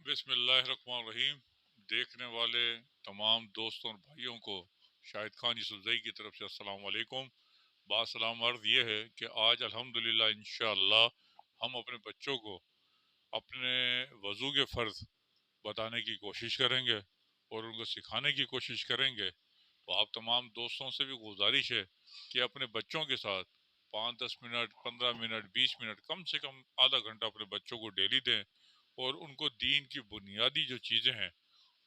बिस्मिल्लाहिर्रहमानिर्रहीम। देखने वाले तमाम दोस्तों और भाइयों को शाहिद खान यूसुफजई की तरफ से अस्सलाम वालेकुम। बासलाम अर्ज़ ये है कि आज अल्हम्दुलिल्लाह इंशाअल्लाह हम अपने बच्चों को अपने वज़ू के फ़र्ज़ बताने की कोशिश करेंगे और उनको सिखाने की कोशिश करेंगे। तो आप तमाम दोस्तों से भी गुजारिश है कि अपने बच्चों के साथ 5-10 मिनट, 15 मिनट, 20 मिनट, कम से कम आधा घंटा अपने बच्चों को डेली दें और उनको दीन की बुनियादी जो चीज़ें हैं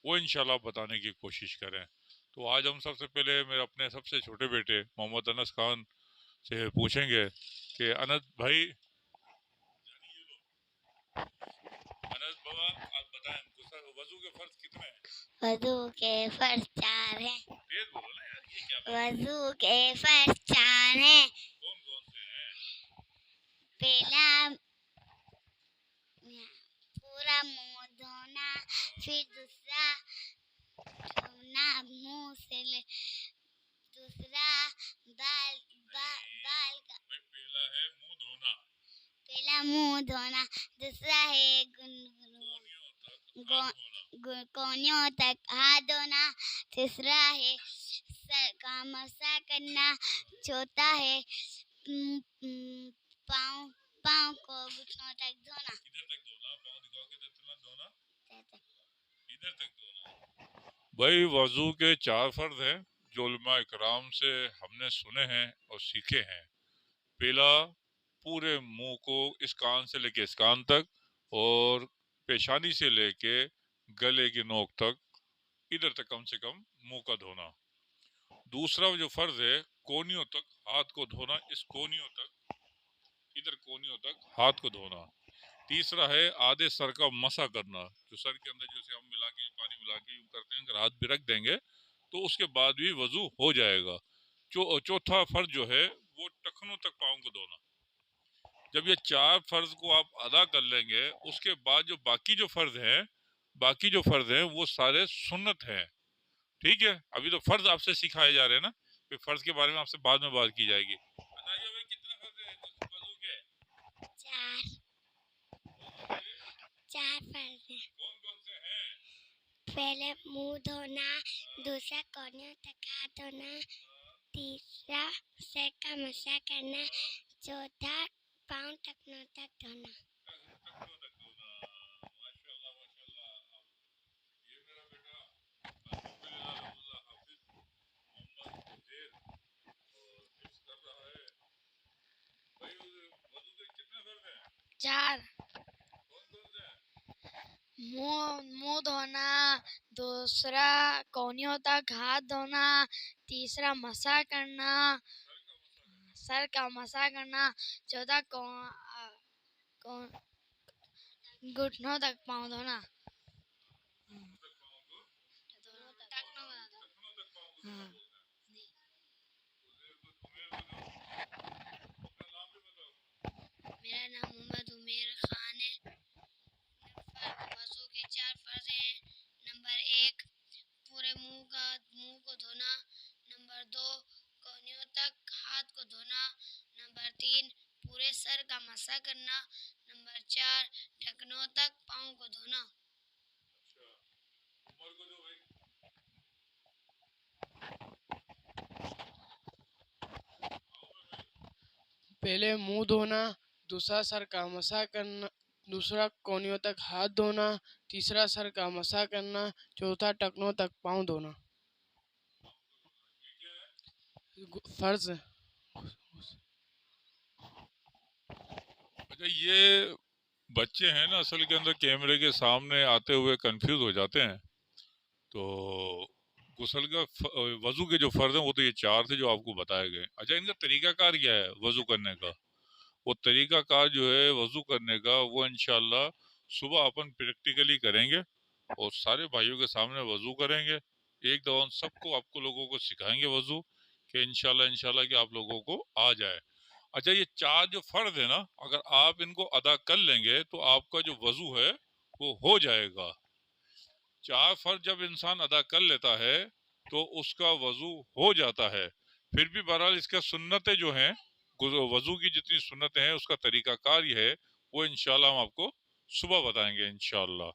वो इंशाल्लाह बताने की कोशिश करें। तो आज हम सबसे पहले मेरे अपने सबसे छोटे बेटे मोहम्मद अनस खान से पूछेंगे कि अनस भाई, अनस बाबा, आप बताएं वजू के फर्ज कितने हैं? वजू के फर्ज 4 हैं। तेज बोलो ना यार, ये क्या बात है? वजू के फर्ज 4 हैं। कौन कौन से हैं? पहला पूरा मुंह धोना, फिर दूसरा धोना मुंह से दूसरा बाल का पहला है मुंह धोना, पहला मुंह धोना, दूसरा है कोनियों तक हाथ धोना, तीसरा है सर का मसा करना, चौथा है पाँव पाँव को घुटनों तक धोना। इधर तक धोना, पाँव दिखाओ किधर धोना, इधर तक धोना। भाई वजू के 4 फर्ज हैं जो उलमा इकराम से हमने सुने हैं और सीखे हैं। पहला, पूरे मुंह को इस कान से लेके इस कान तक और पेशानी से लेके गले की नोक तक, इधर तक कम से कम मुंह का धोना। दूसरा जो फर्ज है, कोनियों तक हाथ को धोना, इस कोनियों तक, इधर कोनियों तक हाथ को धोना। तीसरा है आधे सर का मसा करना, जो सर के अंदर जैसे हम मिला के पानी मिला के यूं करते हैं, अगर हाथ भी रख देंगे तो उसके बाद भी वजू हो जाएगा। चौथा फर्ज जो है वो टखनों तक पाँव को धोना। जब ये 4 फर्ज को आप अदा कर लेंगे, उसके बाद जो बाकी जो फर्ज हैं वो सारे सुन्नत हैं। ठीक है, अभी तो फर्ज आपसे सिखाए जा रहे हैं ना, फिर फर्ज के बारे में आपसे बाद में बात की जाएगी। बताइए भाई, कितने फर्ज हैं वजू के? 4 फर्ज हैं। कौन कौन से हैं? पहले मुंह धोना, दूसरा कोनियों तक हाथ धोना, तीसरा सर का मसा करना, चौथा पाँव टखनों तक धोना। माशाल्लाह माशाल्लाह। ये मेरा बेटा अल्हम्दुलिल्लाह अल्हम्दुलिल्लाह हाफिज मोहम्मद उजैर और हिफ्ज कर रहा है। भाई वजू के कितने फर्ज हैं? 4। कौन कौन से हैं? मुंह धोना, दूसरा कोनियों तक हाथ धोना, तीसरा मसा करना, सर का मसा करना, चौथा घुटनों तक पाँव धोना। मेरा नाम मोहम्मद उमेर खान है। वजू के 4 फर्ज हैं। नंबर 1, पूरे मुंह को धोना। नंबर 2, कोनियों तक हाथ को धोना। नंबर 3, पूरे सर का मसा करना। नंबर 4, टखनों तक पाँव को धोना। पहले मुंह धोना, दूसरा सर का मसा करना, दूसरा कोनियों तक हाथ धोना, तीसरा सर का मसा करना, चौथा टखनों तक पाँव धोना। फर्ज। अच्छा, ये बच्चे हैं ना, असल के अंदर कैमरे के सामने आते हुए कंफ्यूज हो जाते हैं। तो गुसल का वजू के जो फर्ज हैं वो तो ये 4 थे जो आपको बताए गए। अच्छा, इनका तरीकाकार क्या है वजू करने का? वो तरीकाकार जो है वजू करने का वो इंशाल्लाह सुबह अपन प्रैक्टिकली करेंगे और सारे भाइयों के सामने वजू करेंगे। एक दफा उन सबको आपको लोगों को सिखाएंगे वजू, कि इंशाल्लाह इंशाल्लाह कि आप लोगों को आ जाए। अच्छा, ये 4 जो फर्ज है ना, अगर आप इनको अदा कर लेंगे तो आपका जो वजू है वो हो जाएगा। 4 फर्ज जब इंसान अदा कर लेता है तो उसका वजू हो जाता है। फिर भी बहरहाल इसका सुन्नतें जो हैं, वजू की जितनी सुन्नतें हैं उसका तरीकाकार ये है, वो इंशाल्लाह हम आपको सुबह बताएंगे इंशाल्लाह।